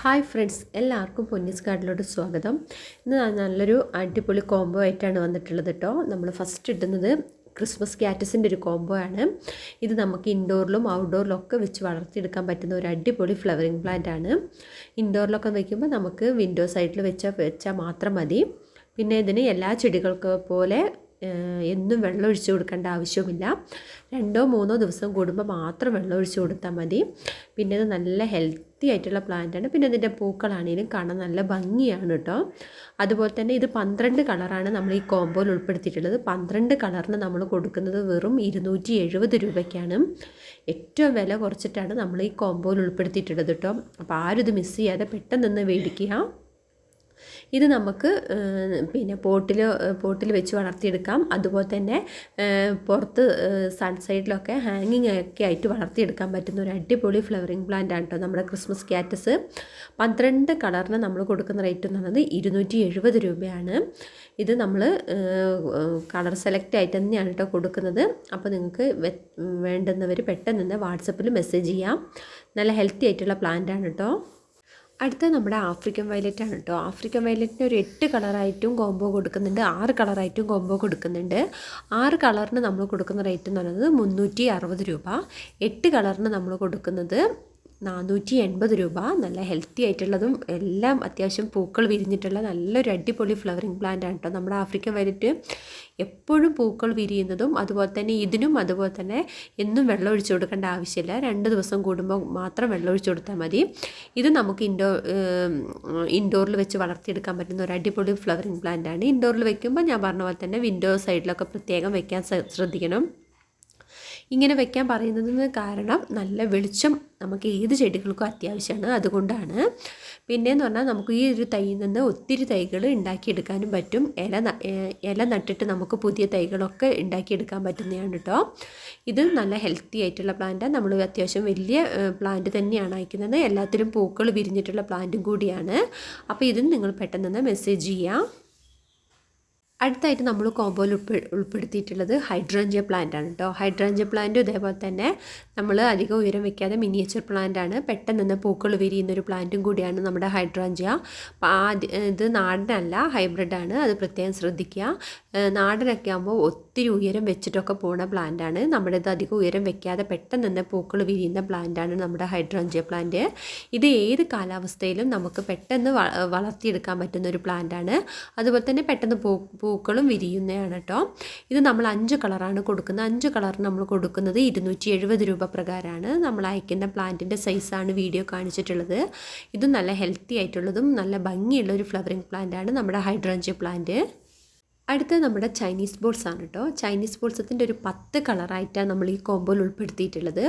Hi friends, എല്ലാവർക്കും പൊന്നീസ് ഗാർഡനിലോട്ട് സ്വാഗതം. ഇന്ന് നല്ലൊരു അടിപൊളി കോംബോ ആയിട്ടാണ് വന്നിട്ടുള്ളത് കേട്ടോ. നമ്മൾ ഫസ്റ്റ് ഇടുന്നത് ക്രിസ്മസ് ക്യാറ്റസിൻ്റെ ഒരു കോംബോ ആണ്. ഇത് നമുക്ക് ഇൻഡോറിലും ഔട്ട്ഡോറിലും ഒക്കെ വെച്ച് വളർത്തിയെടുക്കാൻ പറ്റുന്ന ഒരു അടിപൊളി ഫ്ലവറിങ് പ്ലാന്റ് ആണ്. ഇൻഡോറിലൊക്കെ വയ്ക്കുമ്പോൾ നമുക്ക് വിൻഡോ സൈഡിൽ വെച്ചാൽ മാത്രം മതി. പിന്നെ ഇതിന് എല്ലാ ചെടികൾക്ക് പോലെ എന്നും വെള്ളം ഒഴിച്ചു കൊടുക്കേണ്ട ആവശ്യമില്ല. 2-3 ദിവസം കൂടുമ്പോൾ മാത്രം വെള്ളം ഒഴിച്ചു കൊടുത്താൽ മതി. പിന്നെ ഇത് നല്ല ഹെൽത്തി ആയിട്ടുള്ള പ്ലാന്റാണ്. പിന്നെ ഇതിൻ്റെ പൂക്കളാണെങ്കിലും കാണാൻ നല്ല ഭംഗിയാണ് കേട്ടോ. അതുപോലെ തന്നെ ഇത് 12 കളറാണ് നമ്മൾ ഈ കോംബോയിൽ ഉൾപ്പെടുത്തിയിട്ടുള്ളത്. 12 കളറിന് നമ്മൾ കൊടുക്കുന്നത് വെറും 270 രൂപയ്ക്കാണ്. ഏറ്റവും വില കുറച്ചിട്ടാണ് നമ്മൾ ഈ കോംബോയിൽ ഉൾപ്പെടുത്തിയിട്ടുള്ളത് കേട്ടോ. അപ്പോൾ ആരും ഇത് മിസ് ചെയ്യാതെ പെട്ടെന്ന് മേടിക്കുക. ഇത് നമുക്ക് പിന്നെ പോട്ടിൽ വെച്ച് വളർത്തിയെടുക്കാം. അതുപോലെ തന്നെ പുറത്ത് സൺസൈഡിലൊക്കെ ഹാങ്ങിങ് ഒക്കെ ആയിട്ട് വളർത്തിയെടുക്കാൻ പറ്റുന്ന ഒരു അടിപൊളി ഫ്ലവറിങ് പ്ലാന്റ് ആണ് കേട്ടോ നമ്മുടെ ക്രിസ്മസ് ക്യാറ്റസ്. 12 കളറിന് നമ്മൾ കൊടുക്കുന്ന റേറ്റ് എന്ന് പറയുന്നത് 270 രൂപയാണ്. ഇത് നമ്മൾ കളർ സെലക്ട് ആയിട്ട് തന്നെയാണ് കേട്ടോ കൊടുക്കുന്നത്. അപ്പോൾ നിങ്ങൾക്ക് വേണ്ടുന്നവർ പെട്ടെന്ന് തന്നെ വാട്സപ്പിൽ മെസ്സേജ് ചെയ്യാം. നല്ല ഹെൽത്തി ആയിട്ടുള്ള പ്ലാന്റ് ആണ് കേട്ടോ. അടുത്ത നമ്മുടെ ആഫ്രിക്കൻ വയലറ്റ് ആണ് കേട്ടോ. ആഫ്രിക്കൻ വയലറ്റിന് ഒരു 8 കളറായിട്ടും കോംബോ കൊടുക്കുന്നുണ്ട്, 6 കളറായിട്ടും കോംബോ കൊടുക്കുന്നുണ്ട്. 6 കളറിന് നമ്മൾ കൊടുക്കുന്ന റേറ്റ് എന്ന് പറയുന്നത് 360 രൂപ. 8 കളറിന് നമ്മൾ കൊടുക്കുന്നത് 480 രൂപ. നല്ല ഹെൽത്തി ആയിട്ടുള്ളതും എല്ലാം അത്യാവശ്യം പൂക്കൾ വിരിഞ്ഞിട്ടുള്ള നല്ലൊരു അടിപൊളി ഫ്ലവറിങ് പ്ലാന്റ് ആണ് കേട്ടോ നമ്മുടെ ആഫ്രിക്കൻ വയലറ്റ്. എപ്പോഴും പൂക്കൾ വിരിയുന്നതും അതുപോലെ തന്നെ ഇതിനും അതുപോലെ തന്നെ എന്നും വെള്ളം ഒഴിച്ചു കൊടുക്കേണ്ട ആവശ്യമില്ല. 2 ദിവസം കൂടുമ്പോൾ മാത്രം വെള്ളം ഒഴിച്ചു കൊടുത്താൽ മതി. ഇത് നമുക്ക് ഇൻഡോറിൽ വെച്ച് വളർത്തിയെടുക്കാൻ പറ്റുന്ന ഒരു അടിപൊളി ഫ്ലവറിങ് പ്ലാന്റ് ആണ്. ഇൻഡോറിൽ വെക്കുമ്പോൾ ഞാൻ പറഞ്ഞ പോലെ തന്നെ വിൻഡോ സൈഡിലൊക്കെ പ്രത്യേകം വെക്കാൻ ശ്രദ്ധിക്കണം. ഇങ്ങനെ വെക്കാൻ പറയുന്നതിന് കാരണം നല്ല വെളിച്ചം നമുക്ക് ഏത് ചെടികൾക്കും അത്യാവശ്യമാണ്, അതുകൊണ്ടാണ്. പിന്നെയെന്ന് പറഞ്ഞാൽ നമുക്ക് ഈ ഒരു തൈയിൽ നിന്ന് ഒത്തിരി തൈകൾ ഉണ്ടാക്കിയെടുക്കാനും പറ്റും. ഇല നട്ടിട്ട് നമുക്ക് പുതിയ തൈകളൊക്കെ ഉണ്ടാക്കിയെടുക്കാൻ പറ്റുന്നതാണ് കേട്ടോ. ഇത് നല്ല ഹെൽത്തി ആയിട്ടുള്ള പ്ലാന്റാണ്. നമ്മൾ അത്യാവശ്യം വലിയ പ്ലാന്റ് തന്നെയാണ് അയക്കുന്നത്. എല്ലാത്തിലും പൂക്കൾ വിരിഞ്ഞിട്ടുള്ള പ്ലാന്റും കൂടിയാണ്. അപ്പോൾ ഇതിന് നിങ്ങൾ പെട്ടെന്ന് മെസ്സേജ് ചെയ്യാം. അടുത്തായിട്ട് നമ്മൾ കോംബോയിൽ ഉൾപ്പെടുത്തിയിട്ടുള്ളത് ഹൈഡ്രാഞ്ചിയ പ്ലാന്റ് ആണ് കേട്ടോ. ഹൈഡ്രാഞ്ചിയ പ്ലാന്റ് ഇതേപോലെ തന്നെ നമ്മൾ അധികം ഉയരം വെക്കാതെ മിനിയേച്ചർ പ്ലാന്റ് ആണ്. പെട്ടെന്ന് പൂക്കൾ വിരിയുന്നൊരു പ്ലാന്റും കൂടിയാണ് നമ്മുടെ ഹൈഡ്രാഞ്ചിയ. ഇത് നാടനല്ല, ഹൈബ്രിഡ് ആണ്, അത് പ്രത്യേകം ശ്രദ്ധിക്കുക. നാടനൊക്കെ ആകുമ്പോൾ ഒത്തിരി ഉയരം വെച്ചിട്ടൊക്കെ പോകുന്ന പ്ലാന്റ് ആണ്. നമ്മുടെ ഇത് അധികം ഉയരം വെക്കാതെ പെട്ടെന്ന് പൂക്കൾ വിരിയുന്ന പ്ലാന്റ് ആണ് നമ്മുടെ ഹൈഡ്രാഞ്ചിയ പ്ലാന്റ്. ഇത് ഏത് കാലാവസ്ഥയിലും നമുക്ക് പെട്ടെന്ന് വളർത്തിയെടുക്കാൻ പറ്റുന്ന ഒരു പ്ലാന്റ് ആണ്. അതുപോലെ തന്നെ പെട്ടെന്ന് പൂക്കളും വിരിയുന്നതാണ് കേട്ടോ. ഇത് നമ്മൾ 5 കളറാണ് കൊടുക്കുന്നത്. 5 കളറിന് നമ്മൾ കൊടുക്കുന്നത് 270 രൂപ പ്രകാരമാണ്. നമ്മൾ അയക്കുന്ന പ്ലാന്റിൻ്റെ സൈസാണ് വീഡിയോ കാണിച്ചിട്ടുള്ളത്. ഇത് നല്ല ഹെൽത്തി ആയിട്ടുള്ളതും നല്ല ഭംഗിയുള്ള ഒരു ഫ്ലവറിങ് പ്ലാന്റ് ആണ് നമ്മുടെ ഹൈഡ്രാഞ്ചിയ പ്ലാന്റ്. അടുത്ത നമ്മുടെ ചൈനീസ് ബോൾസ് ആണ് കേട്ടോ. ചൈനീസ് ബോൾസത്തിൻ്റെ ഒരു 10 കളറായിട്ടാണ് നമ്മൾ ഈ കോംബോയിൽ ഉൾപ്പെടുത്തിയിട്ടുള്ളത്.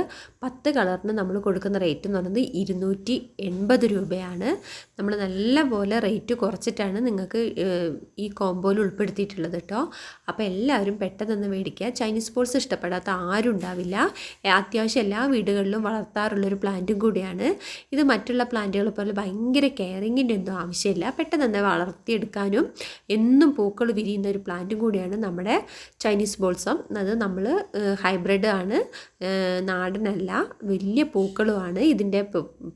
10 കളറിന് നമ്മൾ കൊടുക്കുന്ന റേറ്റ് എന്ന് പറയുന്നത് 280 രൂപയാണ്. നമ്മൾ നല്ല പോലെ റേറ്റ് കുറച്ചിട്ടാണ് നിങ്ങൾക്ക് ഈ കോംബോയിൽ ഉൾപ്പെടുത്തിയിട്ടുള്ളത് കേട്ടോ. അപ്പോൾ എല്ലാവരും പെട്ടെന്ന് മേടിക്കുക. ചൈനീസ് ബോൾസ് ഇഷ്ടപ്പെടാത്ത ആരും ഉണ്ടാവില്ല. അത്യാവശ്യം എല്ലാ വീടുകളിലും വളർത്താറുള്ളൊരു പ്ലാന്റും കൂടിയാണ്. ഇത് മറ്റുള്ള പ്ലാന്റുകൾ പോലെ ഭയങ്കര കെയറിങ്ങിൻ്റെ ഒന്നും ആവശ്യമില്ല. പെട്ടെന്ന് വളർത്തിയെടുക്കാനും എന്നും പൂക്കൾ വിരിയുന്ന ഒരു പ്ലാന്റും കൂടിയാണ് നമ്മുടെ ചൈനീസ് ബോൾസം. അത് നമ്മൾ ഹൈബ്രിഡ് ആണ്, നാടനല്ല, വലിയ പൂക്കളുമാണ്. ഇതിൻ്റെ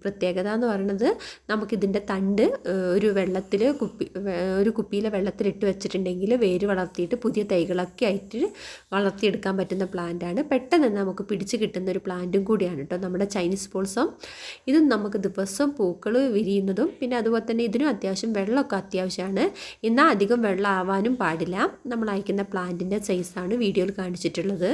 പ്രത്യേകത എന്ന് പറയുന്നത് നമുക്കിതിൻ്റെ തണ്ട് ഒരു കുപ്പിയിലെ വെള്ളത്തിലിട്ട് വെച്ചിട്ടുണ്ടെങ്കിൽ വേര് വളർത്തിയിട്ട് പുതിയ തൈകളൊക്കെ ആയിട്ട് വളർത്തിയെടുക്കാൻ പറ്റുന്ന പ്ലാന്റാണ്. പെട്ടെന്ന് നമുക്ക് പിടിച്ച് കിട്ടുന്ന ഒരു പ്ലാന്റും കൂടിയാണ് കേട്ടോ നമ്മുടെ ചൈനീസ് ബോൾസം. ഇത് നമുക്ക് ദിവസം പൂക്കൾ വിരിയുന്നതും പിന്നെ അതുപോലെ തന്നെ ഇതിനും അത്യാവശ്യം വെള്ളമൊക്കെ അത്യാവശ്യമാണ്. എന്നാൽ അധികം വെള്ളം ആവാനും പാടില്ല. നമ്മൾ അയക്കുന്ന പ്ലാന്റിൻ്റെ സൈസാണ് വീഡിയോയിൽ കാണിച്ചിട്ടുള്ളത്.